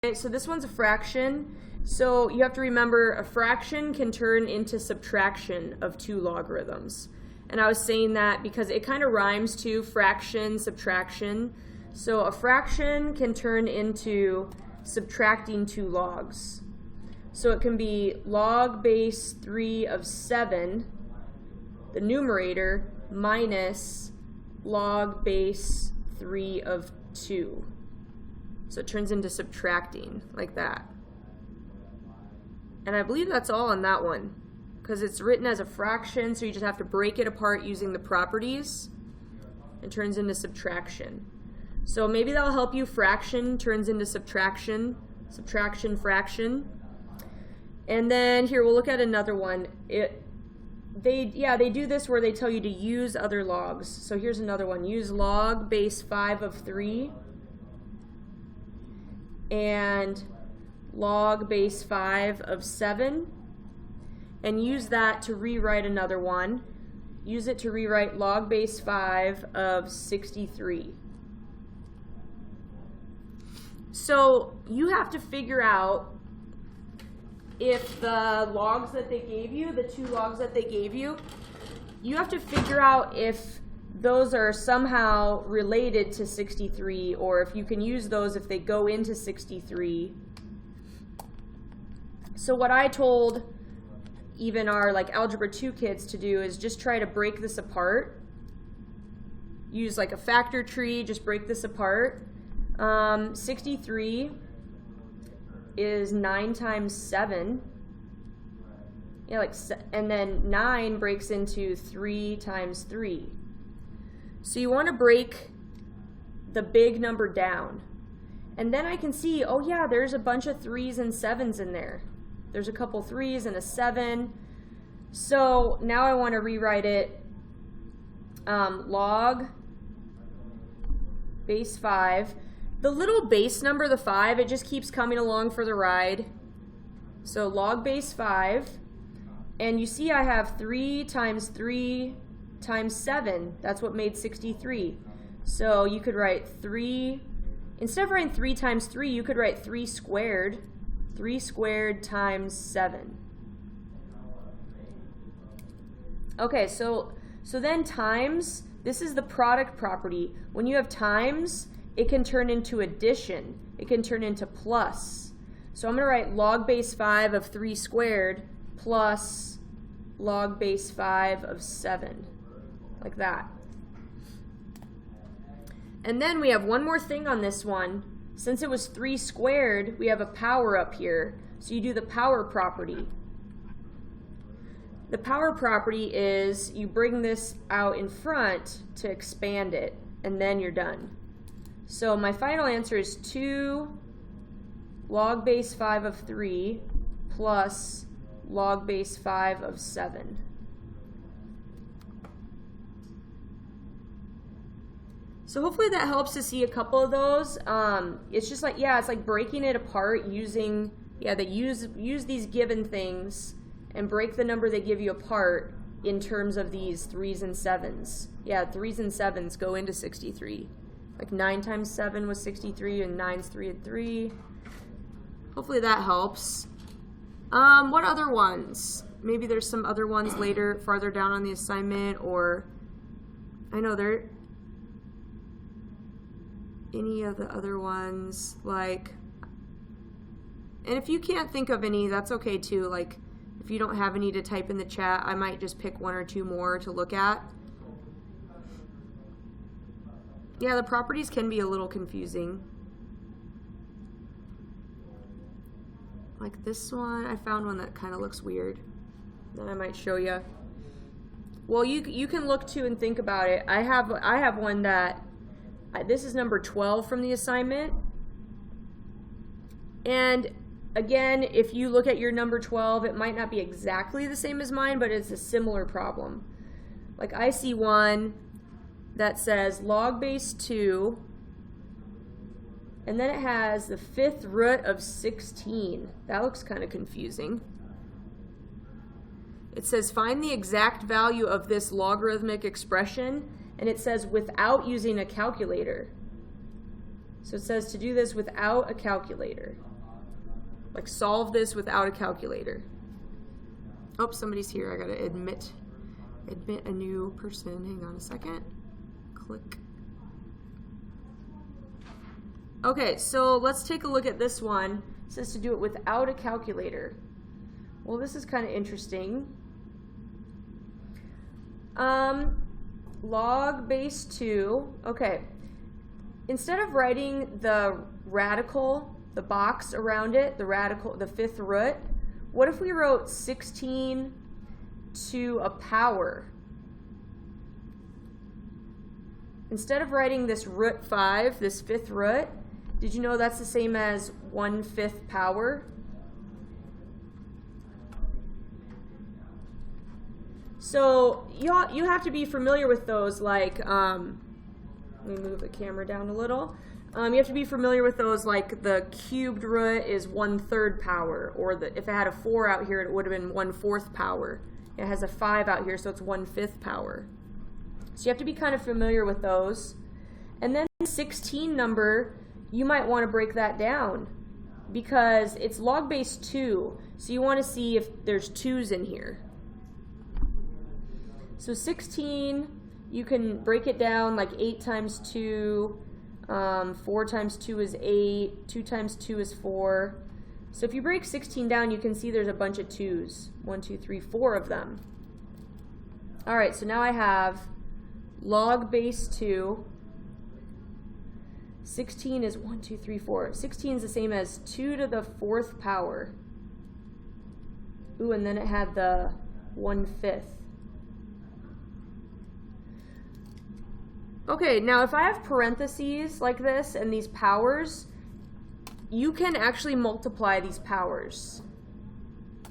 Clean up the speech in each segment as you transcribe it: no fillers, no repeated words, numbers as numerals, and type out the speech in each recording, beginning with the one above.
Okay, so this one's a fraction. So you have to remember a fraction can turn into subtraction of two logarithms. And I was saying that because it kind of rhymes to fraction, subtraction. So a fraction can turn into subtracting two logs. So it can be log base 3 of 7, the numerator, minus log base 3 of 2. So it turns into subtracting, like that. And I believe that's all on that one, because it's written as a fraction, so you just have to break it apart using the properties. It turns into subtraction. So maybe that'll help you. Fraction turns into subtraction, subtraction, fraction. And then here, we'll look at another one. They do this where they tell you to use other logs. So here's another one. Use log base 5 of 3 and log base 5 of 7, and use that to rewrite another one. Use it to rewrite log base 5 of 63. So you have to figure out if the logs that they gave you, the two logs that they gave you, you have to figure out if those are somehow related to 63, or if you can use those if they go into 63. So what I told even our Algebra 2 kids to do is just try to break this apart. Use a factor tree, just break this apart. 63 is 9 times 7. And then 9 breaks into 3 times 3. So you want to break the big number down. And then I can see, oh yeah, there's a bunch of 3s and 7s in there. There's a couple 3s and a 7. So now I want to rewrite it log base 5. The little base number, the 5, it just keeps coming along for the ride. So log base 5. And you see I have 3 times 3 times 7. That's what made 63. So you could write 3, instead of writing 3 times 3, you could write 3 squared. 3 squared times 7. Okay, so then times, this is the product property. When you have times, it can turn into addition. It can turn into plus. So I'm going to write log base 5 of 3 squared plus log base 5 of 7. Like that. And then we have one more thing on this one. Since it was 3 squared, we have a power up here. So you do the power property. The power property is you bring this out in front to expand it, and then you're done. So my final answer is 2 log base 5 of 3 plus log base 5 of 7. So hopefully that helps to see a couple of those. It's just it's like breaking it apart using, use these given things and break the number they give you apart in terms of these 3s and 7s. Yeah, 3s and 7s go into 63. Like 9 times 7 was 63, and 9's 3 and 3. Hopefully that helps. What other ones? Maybe there's some other ones later, farther down on the assignment, or I know there any of the other ones, and if you can't think of any, that's okay too. If you don't have any to type in the chat, I might just pick 1 or 2 more to look at. Yeah, the properties can be a little confusing. Like this one, I found one that kind of looks weird that I might show you. Well, you can look too and think about it. I have one that this is number 12 from the assignment. And again, if you look at your number 12, it might not be exactly the same as mine, but it's a similar problem. Like I see one that says log base 2, and then it has the 5th root of 16. That looks kind of confusing. It says find the exact value of this logarithmic expression, and it says without using a calculator. So it says to do this without a calculator. Like solve this without a calculator. Oh, somebody's here. I gotta admit a new person. Hang on a second. Click. Okay, so let's take a look at this one. It says to do it without a calculator. Well, this is kind of interesting. Log base 2. Okay. Instead of writing the radical, the box around it, the fifth root, what if we wrote 16 to a power? Instead of writing this root 5, this fifth root, did you know that's the same as 1/5 power? So you have to be familiar with those, like, let me move the camera down a little. You have to be familiar with those, like the cubed root is 1/3 power, or if it had a 4 out here, it would have been 1/4 power. It has a 5 out here, so it's 1/5 power. So you have to be kind of familiar with those. And then 16 number, you might want to break that down because it's log base 2, so you want to see if there's 2's in here. So 16, you can break it down like 8 times 2, 4 times 2 is 8, 2 times 2 is 4. So if you break 16 down, you can see there's a bunch of 2's. 1, 2, 3, 4 of them. All right, so now I have log base 2. 16 is 1, 2, 3, 4. 16 is the same as 2 to the 4th power. Ooh, and then it had the 1/5. Okay, now if I have parentheses like this and these powers, you can actually multiply these powers.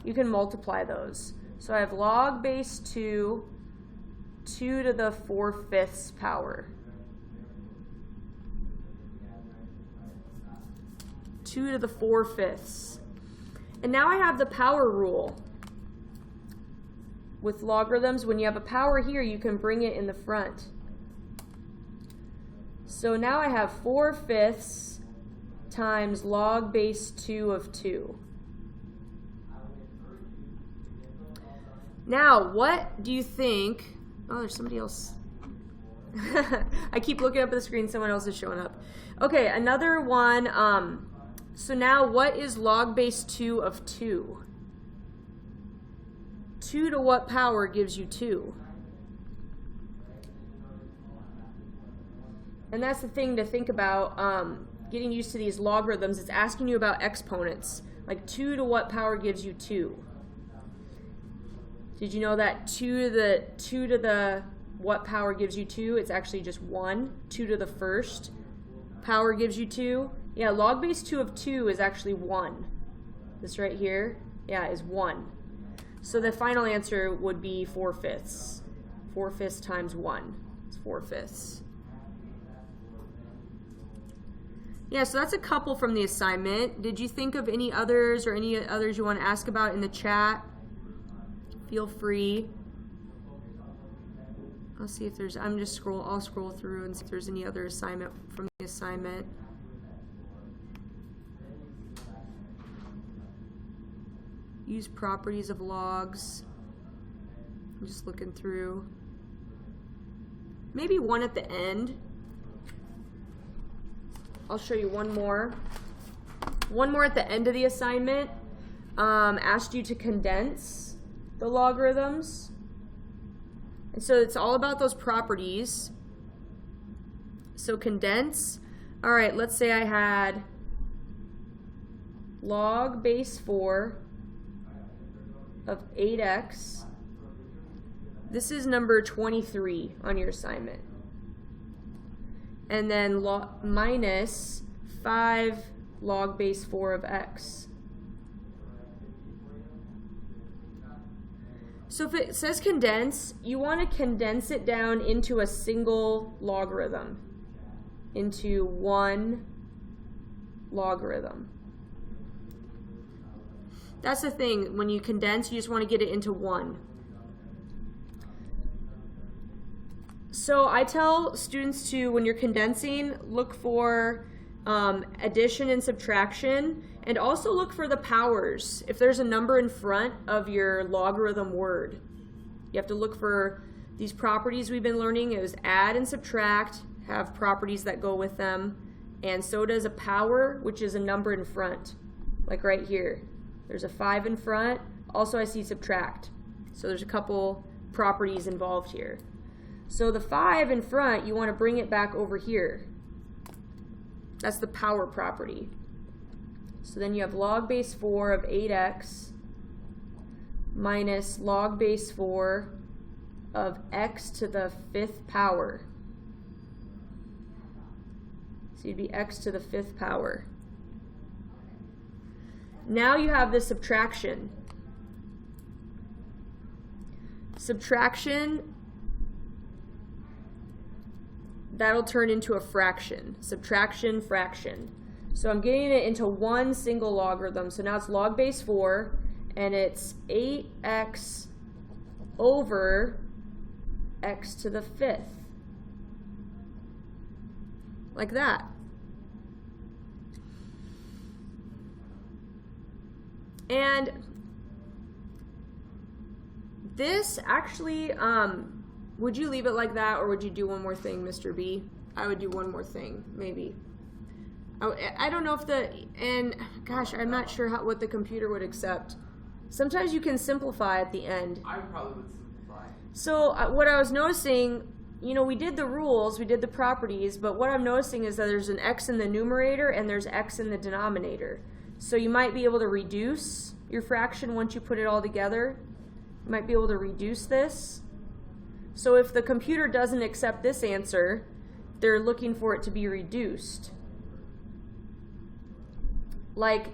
You can multiply those. So I have log base 2, 2 to the 4/5 power. 2 to the 4/5. And now I have the power rule. With logarithms, when you have a power here, you can bring it in the front. So now I have 4/5 times log base 2 of 2. Now, what do you think? Oh, there's somebody else. I keep looking up at the screen, someone else is showing up. Okay, another one. So now what is log base 2 of 2? 2 to what power gives you 2? And that's the thing to think about, getting used to these logarithms. It's asking you about exponents. Like 2 to what power gives you 2? Did you know that 2 to the what power gives you 2? It's actually just 1. 2 to the 1st power gives you 2. Yeah, log base 2 of 2 is actually 1. This right here, yeah, is 1. So the final answer would be 4/5. 4/5 times 1 is 4/5. Yeah, so that's a couple from the assignment. Did you think of any others or any others you want to ask about in the chat? Feel free. I'll see if there's, I'll scroll through and see if there's any other assignment from the assignment. Use properties of logs. I'm just looking through. Maybe one at the end. I'll show you one more. One more at the end of the assignment. Asked you to condense the logarithms. And so it's all about those properties. So condense. All right, let's say I had log base 4 of 8x. This is number 23 on your assignment. And then minus 5 log base 4 of x. So if it says condense, you want to condense it down into a single logarithm, into one logarithm. That's the thing, when you condense, you just want to get it into one. So I tell students to, when you're condensing, look for addition and subtraction. And also look for the powers. If there's a number in front of your logarithm word, you have to look for these properties we've been learning. It was add and subtract, have properties that go with them. And so does a power, which is a number in front. Like right here. There's a 5 in front. Also I see subtract. So there's a couple properties involved here. So the 5 in front, you want to bring it back over here. That's the power property. So then you have log base 4 of 8x minus log base 4 of x to the 5th power. So you'd be x to the 5th power. Now you have the subtraction. Subtraction, that'll turn into a fraction. Subtraction, fraction. So I'm getting it into one single logarithm. So now it's log base 4, and it's 8x over x to the 5th. Like that. And this actually, would you leave it like that, or would you do one more thing, Mr. B? I would do one more thing, maybe. I don't know if and gosh, I'm not sure what the computer would accept. Sometimes you can simplify at the end. I probably would simplify. So what I was noticing, you know, we did the rules, we did the properties, but what I'm noticing is that there's an x in the numerator and there's x in the denominator. So you might be able to reduce your fraction once you put it all together. You might be able to reduce this. So if the computer doesn't accept this answer, they're looking for it to be reduced. Like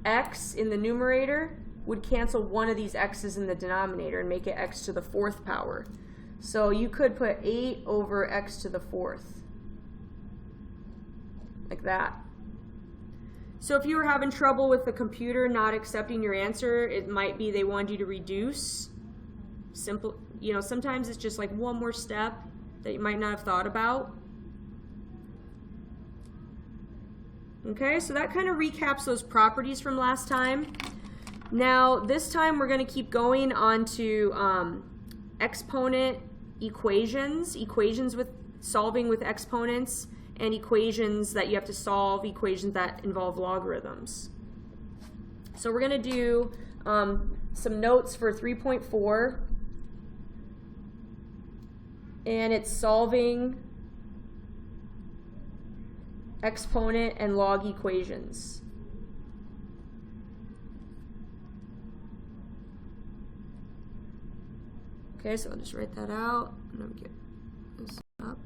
x in the numerator would cancel one of these x's in the denominator and make it x to the 4th power. So you could put 8 over x to the 4th. Like that. So if you were having trouble with the computer not accepting your answer, it might be they wanted you to reduce. Simple, you know, sometimes it's just like one more step that you might not have thought about. Okay, so that kind of recaps those properties from last time. Now, this time we're going to keep going on to exponent equations, equations with solving with exponents, and equations that you have to solve, equations that involve logarithms. So we're going to do some notes for 3.4, and it's solving exponent and log equations. Okay, so I'll just write that out and let me get this up.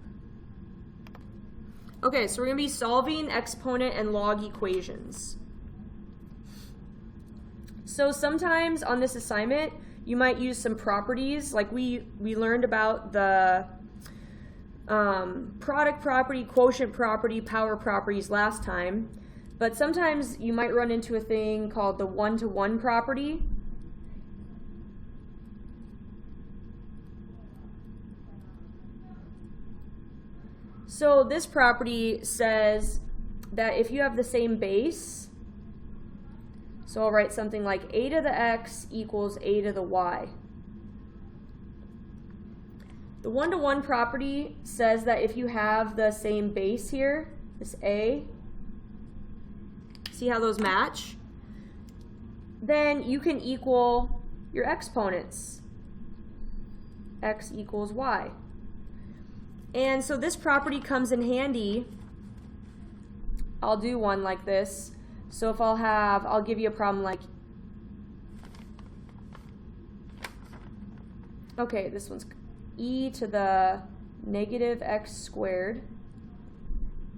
Okay, so we're going to be solving exponent and log equations. So sometimes on this assignment, you might use some properties, like we learned about the product property, quotient property, power properties last time. But sometimes you might run into a thing called the one-to-one property. So this property says that if you have the same base, so I'll write something like a to the x equals a to the y. The one-to-one property says that if you have the same base here, this a, see how those match? Then you can equal your exponents. X equals y. And so this property comes in handy. I'll do one like this. So if I'll give you a problem like, okay, this one's e to the negative x squared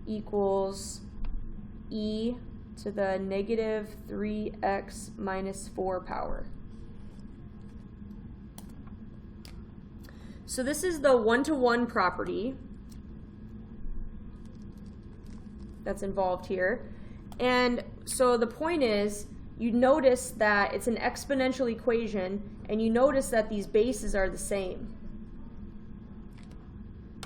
equals e to the negative 3x minus 4 power. So this is the one-to-one property that's involved here. And so the point is, you notice that it's an exponential equation, and you notice that these bases are the same.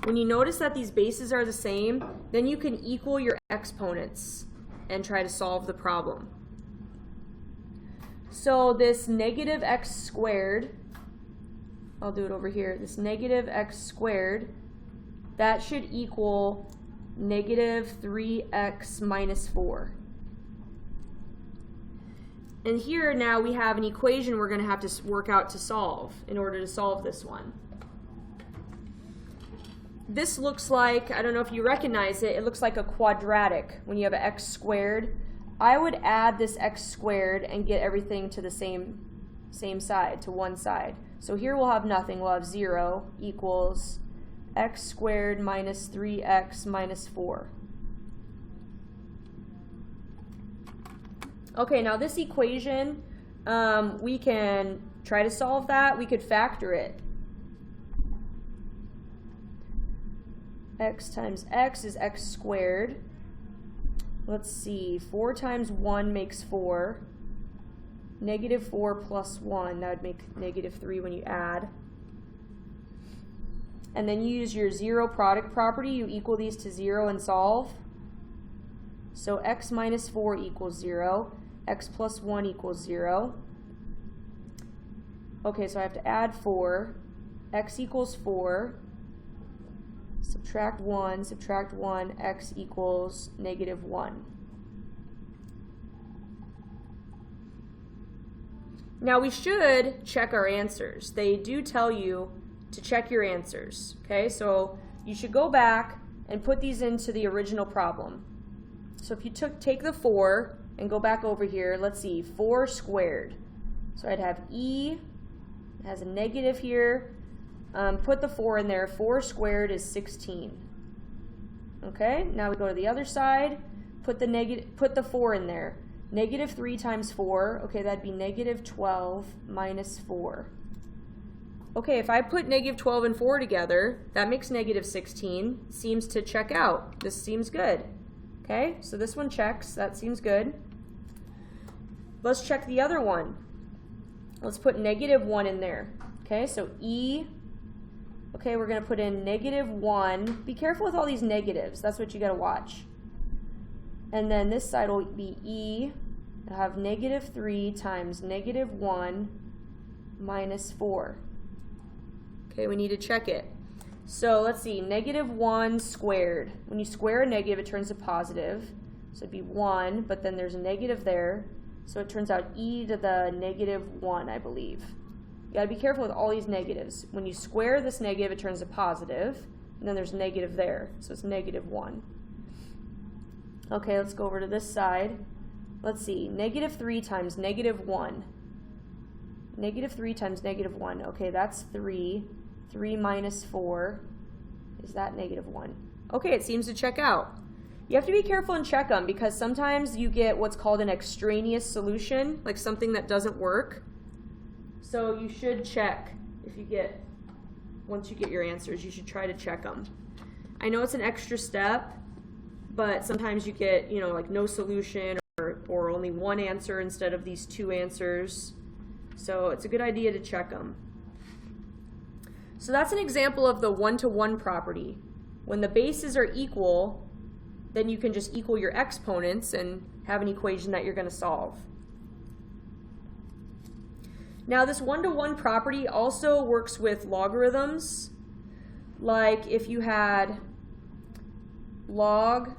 When you notice that these bases are the same, then you can equal your exponents and try to solve the problem. So this negative x squared, I'll do it over here, this negative x squared, that should equal negative 3x minus 4. And here now we have an equation we're going to have to work out to solve in order to solve this one. This looks like, I don't know if you recognize it, it looks like a quadratic when you have an x squared. I would add this x squared and get everything to the same side, to one side. So here we'll have nothing, we'll have 0 equals x squared minus 3x minus 4. Okay, now this equation, we can try to solve that. We could factor it. X times x is x squared. Let's see, 4 times 1 makes 4. Negative 4 plus 1, that would make negative 3 when you add. And then you use your zero product property. You equal these to 0 and solve. So x minus 4 equals 0. X plus 1 equals 0. Okay, so I have to add 4. X equals 4. Subtract 1, x equals negative 1. Now we should check our answers. They do tell you to check your answers. Okay, so you should go back and put these into the original problem. So if you take the 4 and go back over here, let's see, 4 squared. So I'd have e, it has a negative here. Put the 4 in there. 4 squared is 16. Okay, now we go to the other side. Put the 4 in there. Negative 3 times 4, okay, that'd be negative 12 minus 4. Okay, if I put negative 12 and 4 together, that makes negative 16. Seems to check out. This seems good. Okay, so this one checks. That seems good. Let's check the other one. Let's put negative 1 in there. Okay, so e. Okay, we're going to put in negative 1. Be careful with all these negatives. That's what you got to watch. And then this side will be e. I'll have negative 3 times negative 1 minus 4. Okay, we need to check it. So let's see, negative 1 squared. When you square a negative, it turns to positive. So it'd be 1, but then there's a negative there. So it turns out e to the negative 1, I believe. You gotta be careful with all these negatives. When you square this negative, it turns to positive, and then there's negative there, so it's negative 1. Okay, let's go over to this side. Let's see, negative 3 times negative 1. Negative 3 times negative 1, okay, that's 3. 3 minus 4, is that negative 1? Okay, it seems to check out. You have to be careful and check them, because sometimes you get what's called an extraneous solution, like something that doesn't work. So you should check once you get your answers, you should try to check them. I know it's an extra step, but sometimes you get, like no solution or only one answer instead of these 2 answers. So it's a good idea to check them. So that's an example of the one-to-one property. When the bases are equal, then you can just equal your exponents and have an equation that you're going to solve. Now this one-to-one property also works with logarithms. Like if you had log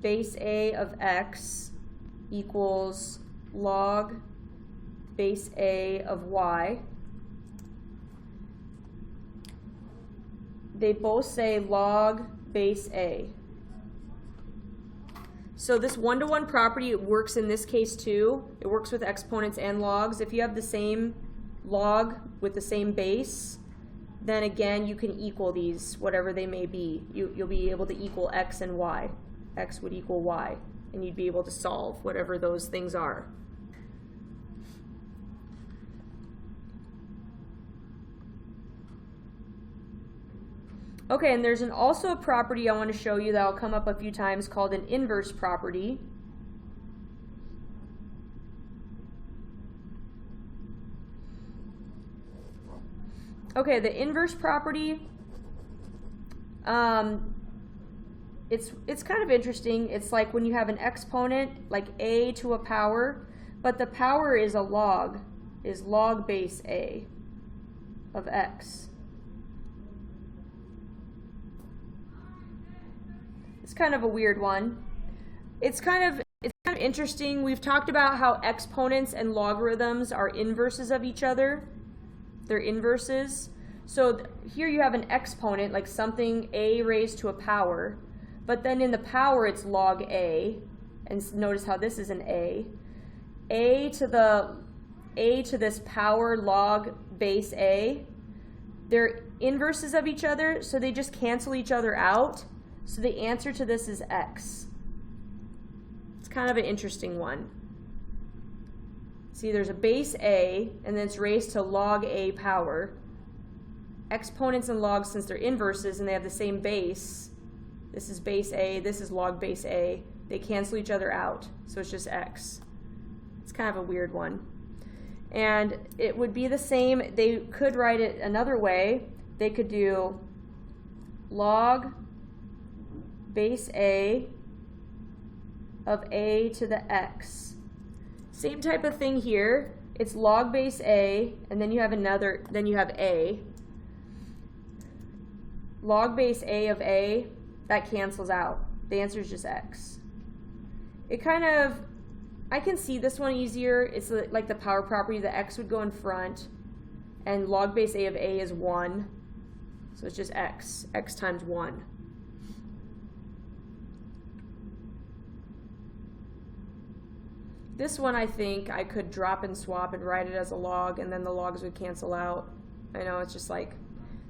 base a of x equals log base a of y. They both say log base a. So this one-to-one property, it works in this case too. It works with exponents and logs. If you have the same log with the same base, then again you can equal these, whatever they may be. You'll be able to equal x and y. X would equal y, and you'd be able to solve whatever those things are. Okay, and there's also a property I want to show you that will come up a few times called an inverse property. Okay, the inverse property, it's kind of interesting. It's like when you have an exponent, like a to a power, but the power is log base a of x. It's kind of a weird one. It's kind of interesting. We've talked about how exponents and logarithms are inverses of each other. They're inverses. So here you have an exponent, like something a raised to a power, but then in the power it's log a, and notice how this is an a to this power log base a. They're inverses of each other, so they just cancel each other out. So the answer to this is x. It's kind of an interesting one. See, there's a base a, and then it's raised to log a power. Exponents and logs, since they're inverses and they have the same base, this is base a, this is log base a, they cancel each other out, so it's just x. It's kind of a weird one. And it would be the same, they could write it another way. They could do log base a of a to the x. Same type of thing here. It's log base a, and then you have another, then you have a. Log base a of a, that cancels out. The answer is just x. It kind of, I can see this one easier. It's like the power property, the x would go in front, and log base a of a is 1. So it's just x times 1. This one I think I could drop and swap and write it as a log, and then the logs would cancel out. I know, it's just like,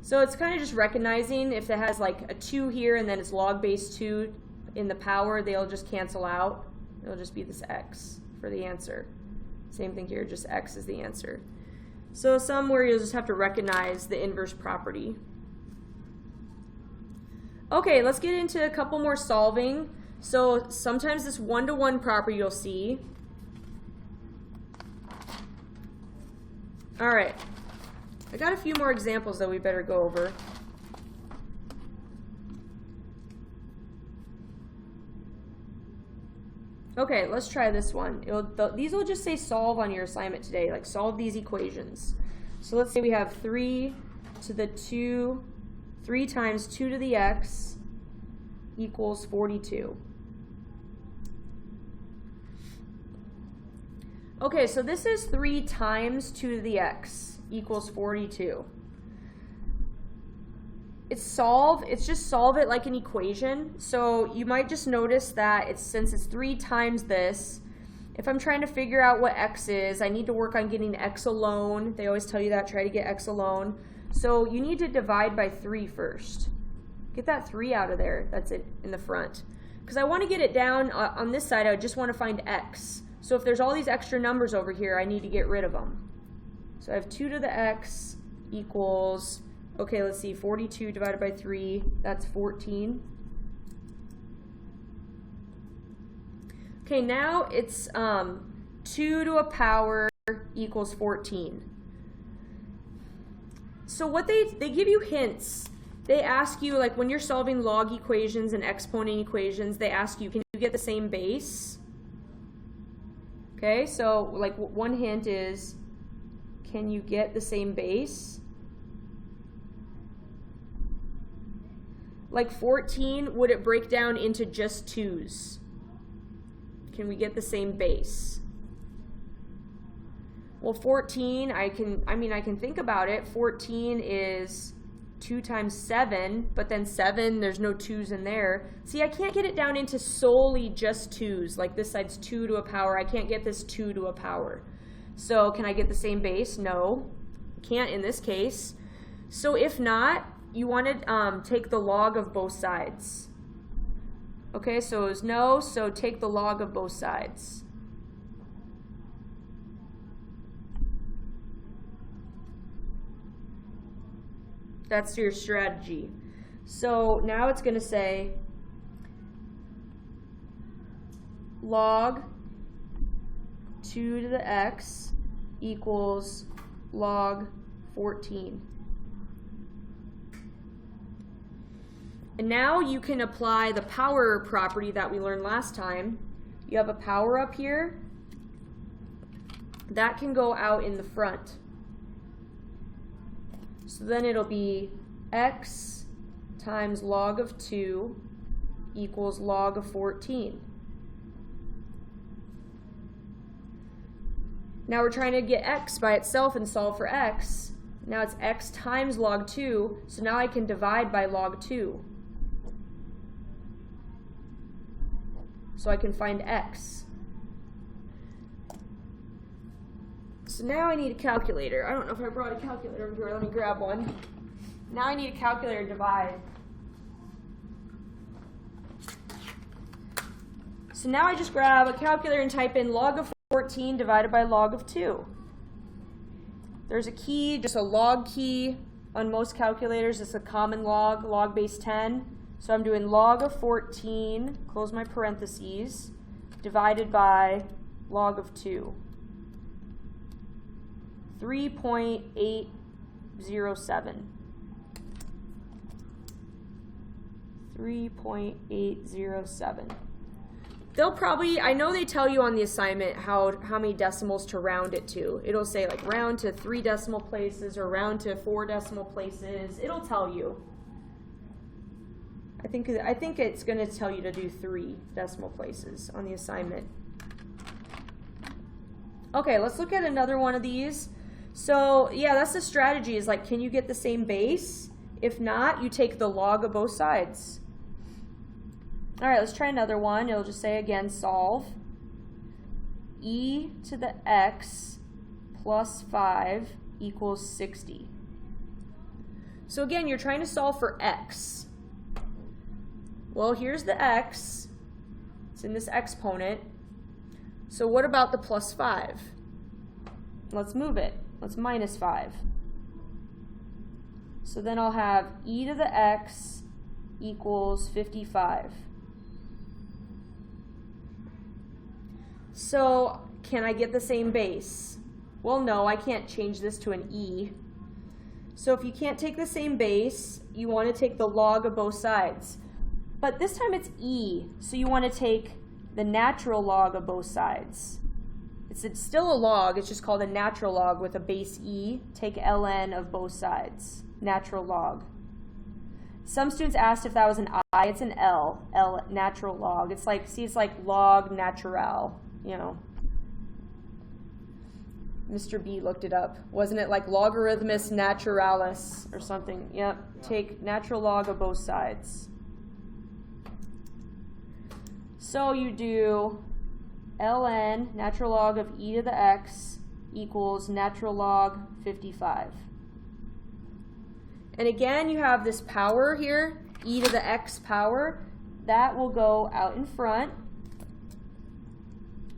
so it's kind of just recognizing if it has like a 2 here and then it's log base 2 in the power, they'll just cancel out. It'll just be this x for the answer. Same thing here, just x is the answer. So somewhere you'll just have to recognize the inverse property. Okay, let's get into a couple more solving. So sometimes this one-to-one property you'll see. All right, I got a few more examples that we better go over. Okay, let's try this one. These will just say solve on your assignment today, like solve these equations. So let's say we have 3 to the 2, 3 times 2 to the x equals 42. Okay, so this is 3 times 2 to the x equals 42. It's just solve it like an equation. So you might just notice that since it's 3 times this, if I'm trying to figure out what x is, I need to work on getting x alone. They always tell you that, try to get x alone. So you need to divide by 3 first. Get that 3 out of there, that's it in the front. Because I want to get it down on this side, I just want to find x. So if there's all these extra numbers over here, I need to get rid of them. So I have 2 to the x equals, okay, let's see, 42 divided by 3, that's 14. Okay, now it's 2 to a power equals 14. So what they give you hints. They ask you, like when you're solving log equations and exponent equations, they ask you, can you get the same base? Okay, so like one hint is, can you get the same base? Like 14, would it break down into just 2's? Can we get the same base? Well, 14, I can think about it. 14 is 2 times 7, but then 7, there's no 2's in there. See, I can't get it down into solely just 2's, like this side's 2 to a power. I can't get this 2 to a power. So can I get the same base? No, can't in this case. So if not, you want to take the log of both sides. Okay, so it was no, so take the log of both sides. That's your strategy. So now it's going to say log 2 to the x equals log 14. And now you can apply the power property that we learned last time. You have a power up here, that can go out in the front. So then it'll be x times log of 2 equals log of 14. Now we're trying to get x by itself and solve for x. Now it's x times log 2, so now I can divide by log 2. So I can find x. So now I need a calculator. I don't know if I brought a calculator over here. Let me grab one. Now I need a calculator to divide. So now I just grab a calculator and type in log of 14 divided by log of 2. There's a key, just a log key on most calculators. It's a common log base 10. So I'm doing log of 14, close my parentheses, divided by log of 2. 3.807. 3.807. They'll probably, I know they tell you on the assignment how many decimals to round it to. It'll say like round to 3 decimal places or round to 4 decimal places. It'll tell you. I think it's going to tell you to do 3 decimal places on the assignment. Okay, let's look at another one of these. So yeah, that's the strategy, is like, can you get the same base? If not, you take the log of both sides. All right, let's try another one. It'll just say again, solve. E to the x plus 5 equals 60. So again, you're trying to solve for x. Well, here's the x. It's in this exponent. So what about the plus 5? Let's move it. Let's minus 5. So then I'll have e to the x equals 55. So can I get the same base? Well, no, I can't change this to an e. So if you can't take the same base, you want to take the log of both sides. But this time it's e, so you want to take the natural log of both sides. It's still a log, it's just called a natural log with a base e. Take ln of both sides, natural log. Some students asked if that was an I, it's an L, natural log. It's like, see, it's like log natural, you know. Mr. B looked it up. Wasn't it like logarithmus naturalis or something? Yep, take natural log of both sides. So you do ln, natural log of e to the x, equals natural log 55. And again, you have this power here, e to the x power. That will go out in front.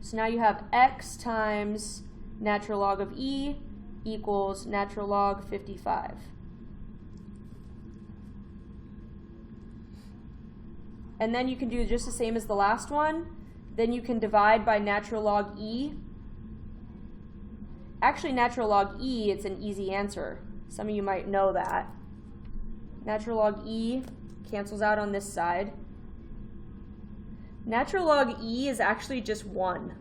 So now you have x times natural log of e equals natural log 55. And then you can do just the same as the last one. Then you can divide by natural log e. Actually, natural log e, it's an easy answer. Some of you might know that. Natural log e cancels out on this side. Natural log e is actually just 1.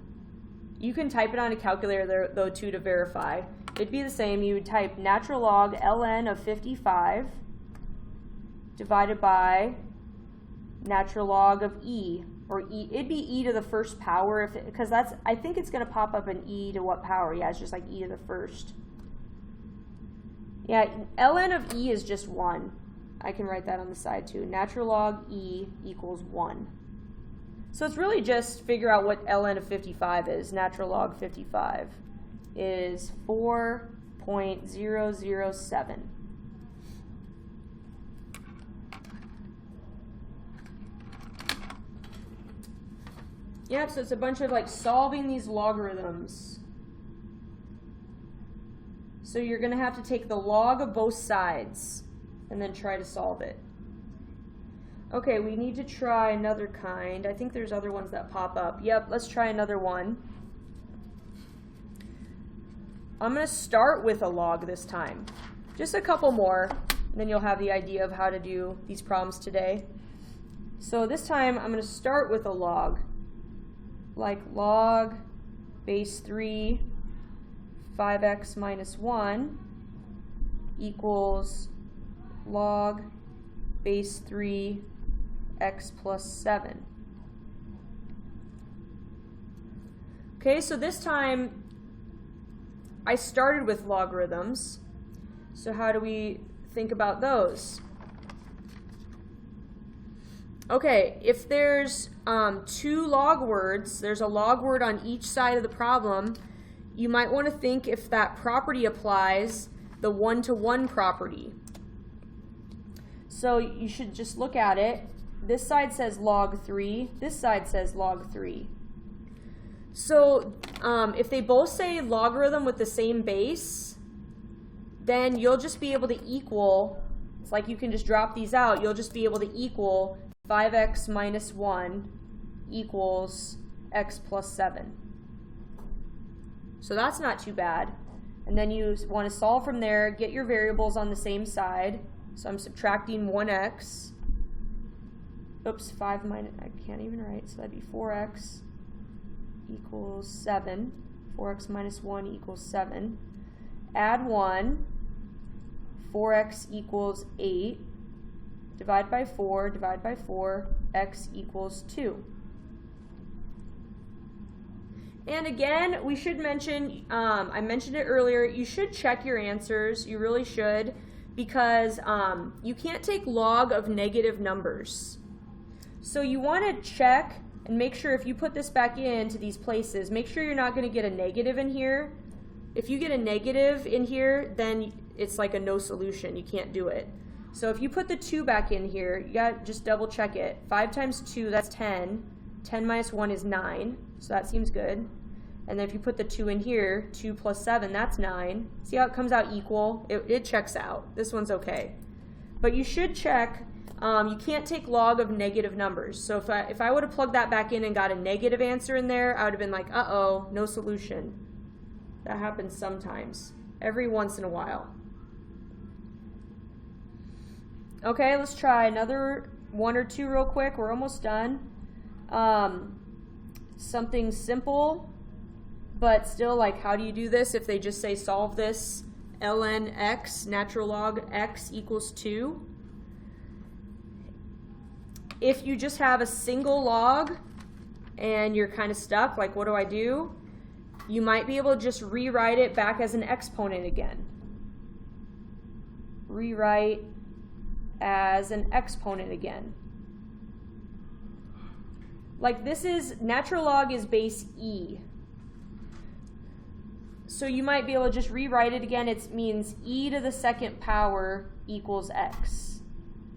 You can type it on a calculator though too to verify. It'd be the same. You would type natural log ln of 55 divided by natural log of e, or e. It'd be e to the first power, because that's, I think it's going to pop up an e to what power? Yeah, it's just like e to the first. Yeah, ln of e is just 1. I can write that on the side too. Natural log e equals 1. So it's really just figure out what ln of 55 is. Natural log 55 is 4.007. Yep, so it's a bunch of like solving these logarithms. So you're going to have to take the log of both sides and then try to solve it. Okay, we need to try another kind. I think there's other ones that pop up. Yep, let's try another one. I'm going to start with a log this time. Just a couple more, and then you'll have the idea of how to do these problems today. So this time I'm going to start with a log, like log base 3 5x minus 1 equals log base 3 x plus 7. Okay, so this time I started with logarithms. So how do we think about those? Okay, if there's two log words, there's a log word on each side of the problem, you might want to think if that property applies, the one-to-one property. So you should just look at it. This side says log 3, this side says log 3. So if they both say logarithm with the same base, then you'll just be able to equal, it's like you can just drop these out, you'll just be able to equal 5x minus 1 equals x plus 7. So that's not too bad. And then you want to solve from there, get your variables on the same side. So I'm subtracting 1x. Oops, 5 minus, I can't even write, so that'd be 4x equals 7. 4x minus 1 equals 7. Add 1. 4x equals 8. Divide by 4, x equals 2. And again, we should mention, I mentioned it earlier, you should check your answers, you really should, because you can't take log of negative numbers. So you want to check and make sure if you put this back into these places, make sure you're not going to get a negative in here. If you get a negative in here, then it's like a no solution, you can't do it. So if you put the 2 back in here, you got to just double check it. 5 times 2, that's 10. 10 minus 1 is 9, so that seems good. And then if you put the 2 in here, 2 plus 7, that's 9. See how it comes out equal? It checks out. This one's okay. But you should check, you can't take log of negative numbers. So if I would have plugged that back in and got a negative answer in there, I would have been like, uh-oh, no solution. That happens sometimes, every once in a while. Okay, let's try another 1 or 2 real quick. We're almost done. Something simple, but still, like, how do you do this if they just say solve this? ln x, natural log x equals 2. If you just have a single log and you're kind of stuck, like what do I do? You might be able to just rewrite it back as an exponent again. Rewrite as an exponent again. Like this is, natural log is base e. So you might be able to just rewrite it again. It means e to the second power equals x.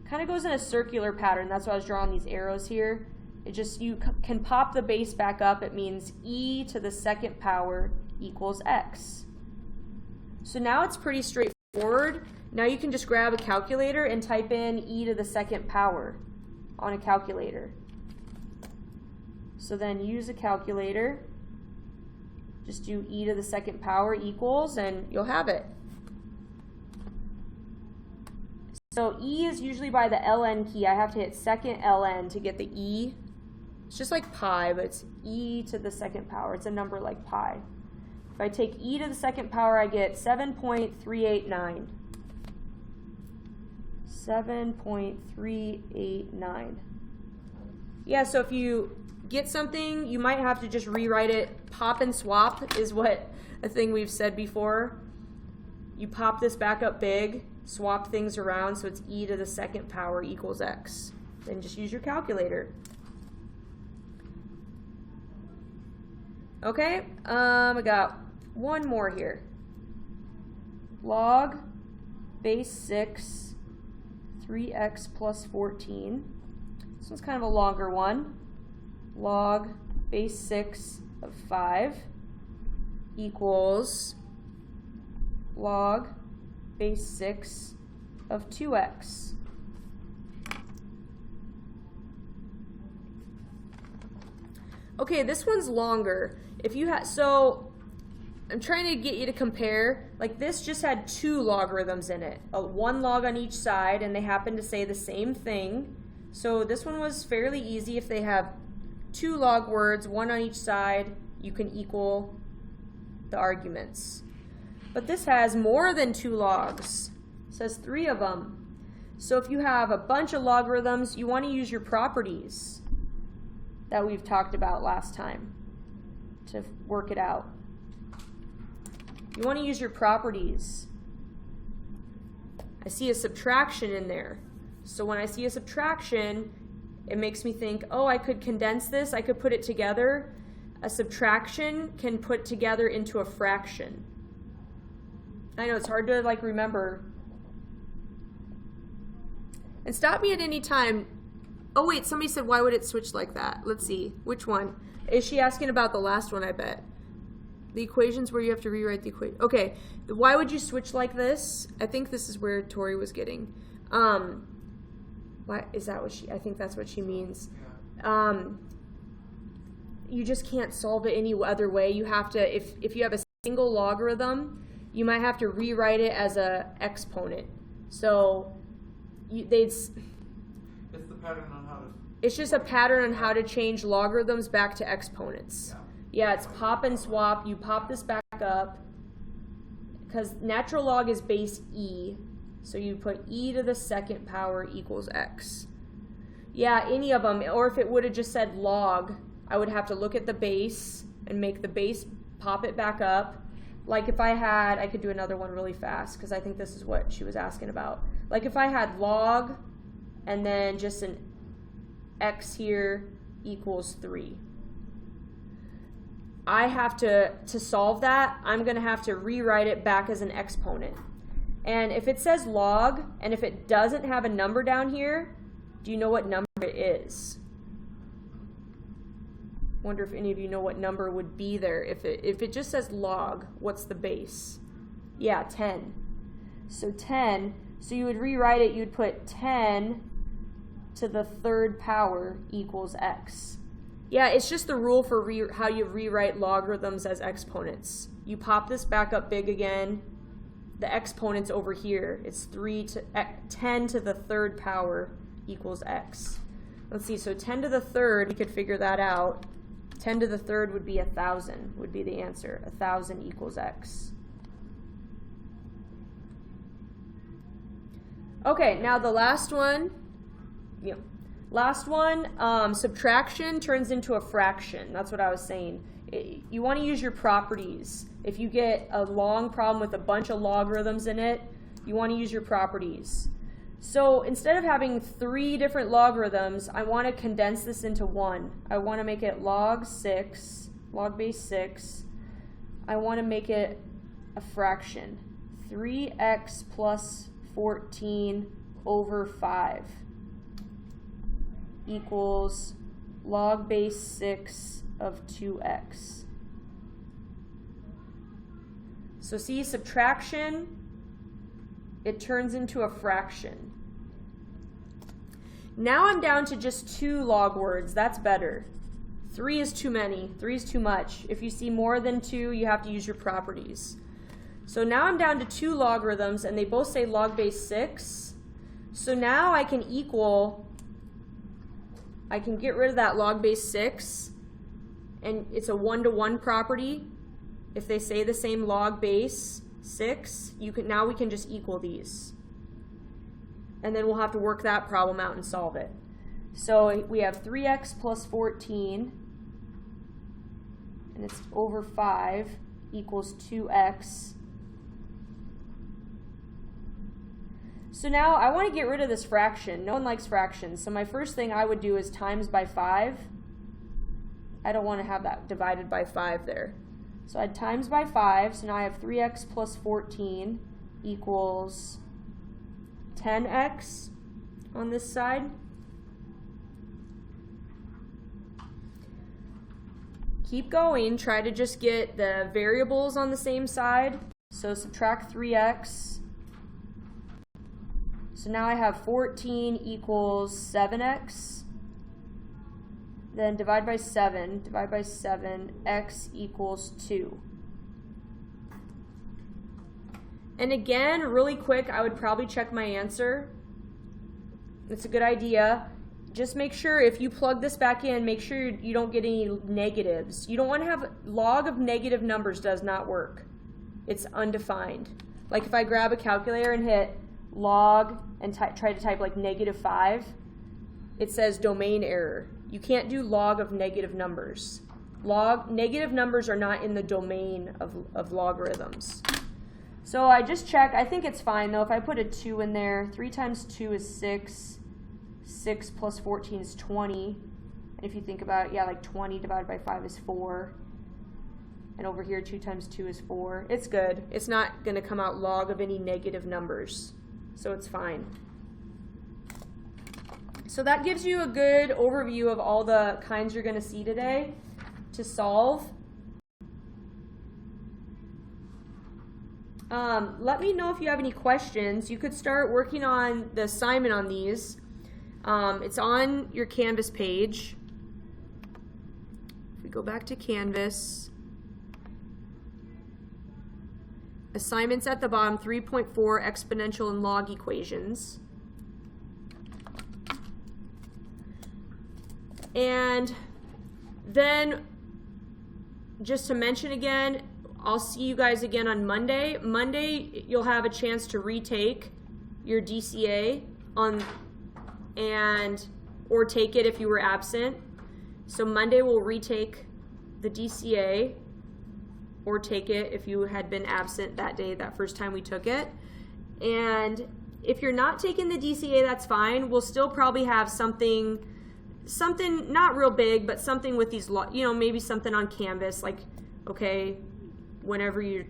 Kind of goes in a circular pattern. That's why I was drawing these arrows here. It just, you can pop the base back up. It means e to the second power equals x. So now it's pretty straightforward. Now you can just grab a calculator and type in e to the second power on a calculator. So then use a calculator, just do e to the second power equals, and you'll have it. So e is usually by the ln key. I have to hit second ln to get the e. It's just like pi, but it's e to the second power. It's a number like pi. If I take e to the second power, I get 7.389. 7.389. Yeah, so if you get something, you might have to just rewrite it. Pop and swap is what a thing we've said before. You pop this back up big, swap things around, so it's e to the second power equals x. Then just use your calculator. Okay, I got one more here. Log base 6, 3x plus 14. This one's kind of a longer one. Log base 6 of 5 equals log base 6 of 2x. Okay, this one's longer. If you had, so I'm trying to get you to compare. Like this just had 2 logarithms in it, 1 log on each side, and they happen to say the same thing. So this one was fairly easy. If they have 2 log words, 1 on each side, you can equal the arguments. But this has more than 2 logs. It says 3 of them. So if you have a bunch of logarithms, you want to use your properties that we've talked about last time to work it out. You want to use your properties. I see a subtraction in there. So when I see a subtraction, it makes me think, oh, I could condense this, I could put it together. A subtraction can put together into a fraction. I know it's hard to like remember. And stop me at any time. Oh wait, somebody said why would it switch like that? Let's see, which one? Is she asking about the last one, I bet? The equations where you have to rewrite the equation. Okay, why would you switch like this? I think this is where Tori was getting. Why is that what she, I think that's what she means. You just can't solve it any other way. You have to, if you have a single logarithm, you might have to rewrite it as a exponent. So it's the pattern on how to. It's just a pattern on how to change logarithms back to exponents. Yeah, it's pop and swap. You pop this back up because natural log is base e. So you put e to the second power equals x. Yeah, any of them. Or if it would have just said log, I would have to look at the base and make the base pop it back up. Like if I had, I could do another one really fast because I think this is what she was asking about. Like if I had log and then just an x here equals 3. I have to solve that, I'm going to have to rewrite it back as an exponent. And if it says log, and if it doesn't have a number down here, do you know what number it is? Wonder if any of you know what number would be there. If it just says log, what's the base? Yeah, 10. So 10, so you would rewrite it, you'd put 10 to the third power equals x. Yeah, it's just the rule for how you rewrite logarithms as exponents. You pop this back up big again. The exponent's over here. It's 10 to the third power equals x. Let's see, so 10 to the third, we could figure that out. 10 to the third would be 1,000, would be the answer. 1,000 equals x. Okay, now the last one. Yeah. Last one, subtraction turns into a fraction. That's what I was saying. You want to use your properties. If you get a long problem with a bunch of logarithms in it, you want to use your properties. So instead of having 3 different logarithms, I want to condense this into one. I want to make it log 6, log base 6. I want to make it a fraction. 3x plus 14 over 5 equals log base 6 of 2x. So see, subtraction, it turns into a fraction. Now I'm down to just 2 log words. That's better. 3 is too many. 3 is too much. If you see more than 2, you have to use your properties. So now I'm down to 2 logarithms, and they both say log base 6. So now I can get rid of that log base 6, and it's a 1-to-1 property. If they say the same log base 6, now we can just equal these. And then we'll have to work that problem out and solve it. So we have 3x plus 14, and it's over 5 equals 2x. So now I want to get rid of this fraction. No one likes fractions. So my first thing I would do is times by 5. I don't want to have that divided by 5 there. So I'd times by 5. So now I have 3x plus 14 equals 10x on this side. Keep going. Try to just get the variables on the same side. So subtract 3x. So now I have 14 equals 7x. Then divide by 7, x equals 2. And again, really quick, I would probably check my answer. It's a good idea. Just make sure if you plug this back in, make sure you don't get any negatives. You don't want to have log of negative numbers, does not work. It's undefined. Like if I grab a calculator and hit log and try to type like -5, it says domain error. You can't do log of negative numbers. Negative numbers are not in the domain of logarithms. So I just check. I think it's fine though. If I put a 2 in there, 3 times 2 is 6. 6 plus 14 is 20. And if you think about it, yeah, like 20 divided by 5 is 4. And over here, 2 times 2 is 4. It's good. It's not going to come out log of any negative numbers. So it's fine. So that gives you a good overview of all the kinds you're going to see today to solve. Let me know if you have any questions. You could start working on the assignment on these. It's on your Canvas page. If we go back to Canvas, assignments at the bottom, 3.4 exponential and log equations. And then, just to mention again, I'll see you guys again on Monday. Monday, you'll have a chance to retake your DCA or take it if you were absent. So Monday we'll retake the DCA or take it if you had been absent that day, that first time we took it. And if you're not taking the DCA, that's fine. We'll still probably have something not real big, but something with these, maybe something on Canvas, like, okay, whenever you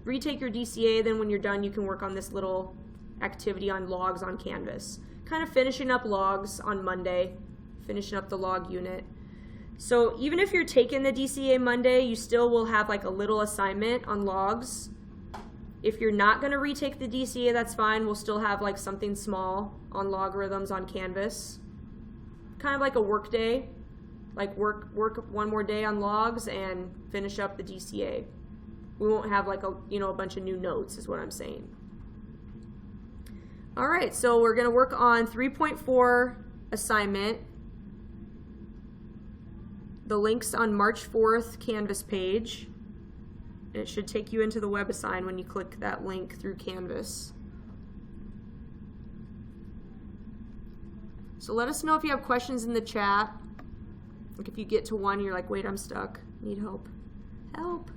retake your DCA, then when you're done, you can work on this little activity on logs on Canvas. Kind of finishing up logs on Monday, finishing up the log unit. So even if you're taking the DCA Monday, you still will have like a little assignment on logs. If you're not going to retake the DCA, that's fine. We'll still have like something small on logarithms on Canvas. Kind of like a work day, like work one more day on logs and finish up the DCA. We won't have like a bunch of new notes is what I'm saying. All right, so we're going to work on 3.4 assignment. The link's on March 4th Canvas page. It should take you into the WebAssign when you click that link through Canvas. So let us know if you have questions in the chat. Like if you get to one, you're like, wait, I'm stuck. Need help. Help.